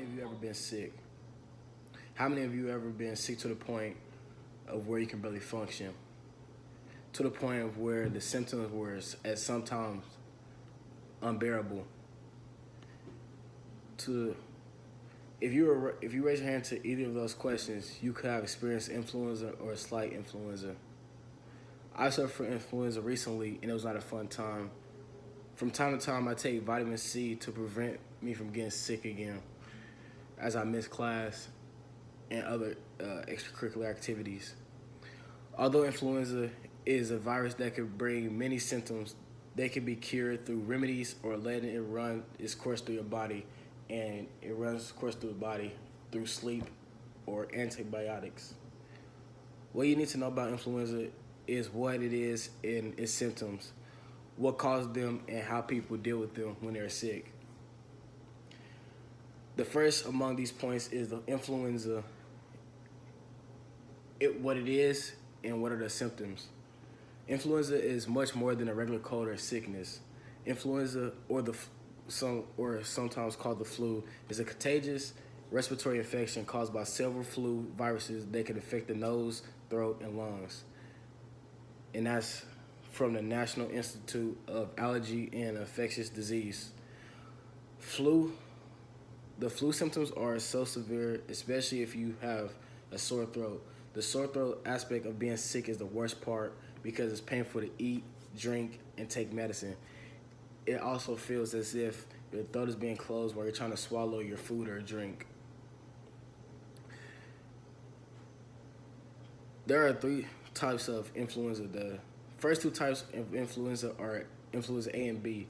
of you ever been sick? How many of you ever been sick to the point of where you can barely function? To the point of where the symptoms were at sometimes unbearable. To if you raise your hand to either of those questions, you could have experienced influenza or a slight influenza. I suffered from influenza recently, and it was not a fun time. From time to time, I take vitamin C to prevent me from getting sick again, as I miss class and other extracurricular activities. Although influenza is a virus that could bring many symptoms, they can be cured through remedies or letting it run its course through your body, and it runs its course through the body through sleep or antibiotics. What you need to know about influenza is what it is and its symptoms, what causes them, and how people deal with them when they're sick. The first among these points is the influenza, what it is and what are the symptoms. Influenza is much more than a regular cold or sickness. Influenza, or sometimes called the flu, is a contagious respiratory infection caused by several flu viruses that can affect the nose, throat, and lungs. And that's from the National Institute of Allergy and Infectious Disease. Flu, the flu symptoms are so severe, especially if you have a sore throat. The sore throat aspect of being sick is the worst part because it's painful to eat, drink, and take medicine. It also feels as if your throat is being closed while you're trying to swallow your food or drink. There are three types of influenza. The first two types of influenza are influenza A and B.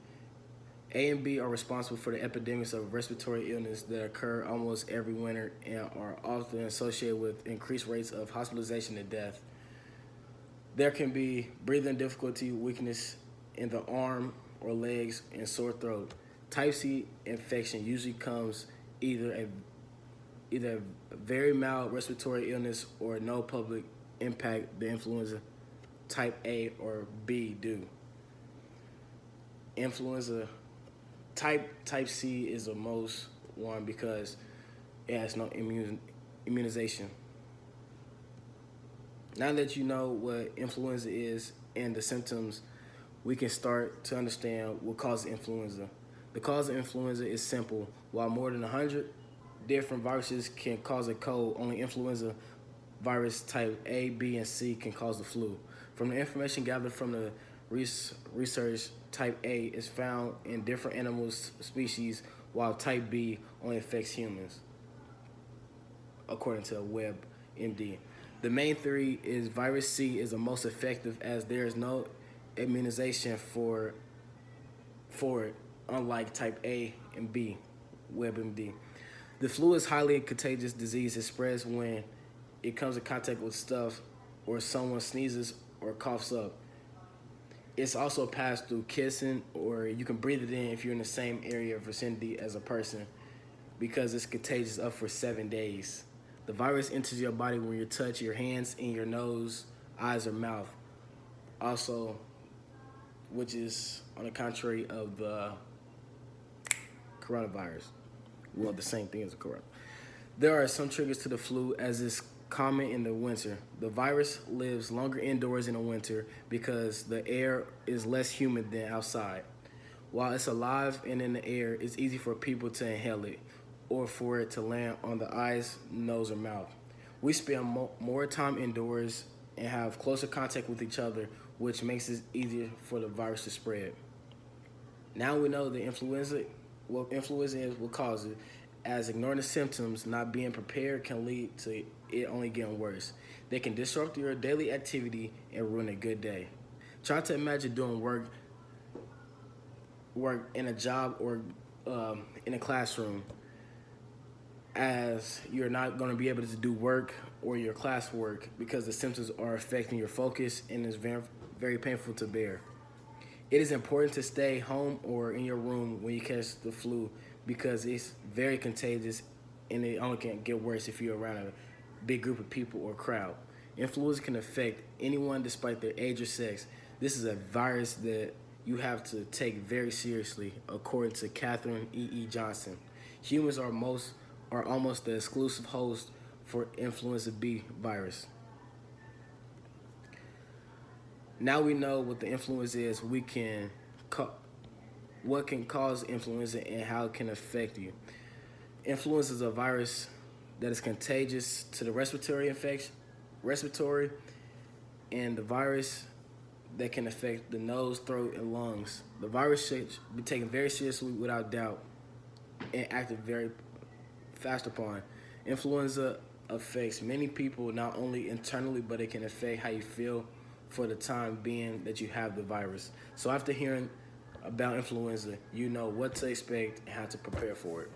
A and B are responsible for the epidemics of respiratory illness that occur almost every winter and are often associated with increased rates of hospitalization and death. There can be breathing difficulty, weakness in the arm or legs, and sore throat. Type C infection usually comes either a very mild respiratory illness or no public impact the influenza type A or B do. Influenza type C is the most one because it has no immunization. Now that you know what influenza is and the symptoms, we can start to understand what causes influenza. The cause of influenza is simple. While more than 100 different viruses can cause a cold, only influenza virus type A, B, and C can cause the flu. From the information gathered from the research, type A is found in different animal species, while type B only affects humans, according to WebMD. The main theory is virus C is the most effective as there is no immunization for it, unlike type A and B, WebMD. The flu is highly contagious disease. It spreads when it comes in contact with stuff or someone sneezes or coughs up. It's also passed through kissing, or you can breathe it in if you're in the same area of vicinity as a person because it's contagious up for 7 days. The virus enters your body when you touch your hands in your nose, eyes, or mouth. Also, which is on the contrary of the coronavirus. Well, the same thing as the corona. There are some triggers to the flu, as is common in the winter. The virus lives longer indoors in the winter because the air is less humid than outside. While it's alive and in the air, it's easy for people to inhale it or for it to land on the eyes, nose, or mouth. We spend more time indoors and have closer contact with each other, which makes it easier for the virus to spread. Now we know the what influenza is, what causes it, as ignoring the symptoms, not being prepared can lead to it only getting worse. They can disrupt your daily activity and ruin a good day. Try to imagine doing work in a job or in a classroom, as you're not going to be able to do work or your classwork because the symptoms are affecting your focus and is very, very painful to bear. It is important to stay home or in your room when you catch the flu because it's very contagious and it only can get worse if you're around a big group of people or crowd. Influenza can affect anyone despite their age or sex. This is a virus that you have to take very seriously, according to Catherine E. Johnson. Humans are most are almost the exclusive host for influenza B virus. Now we know what the influenza is, what can cause influenza and how it can affect you. Influenza is a virus that is contagious to the respiratory, and the virus that can affect the nose, throat, and lungs. The virus should be taken very seriously without doubt and acted very fast upon. Influenza affects many people, not only internally, but it can affect how you feel for the time being that you have the virus. So after hearing about influenza, you know what to expect and how to prepare for it.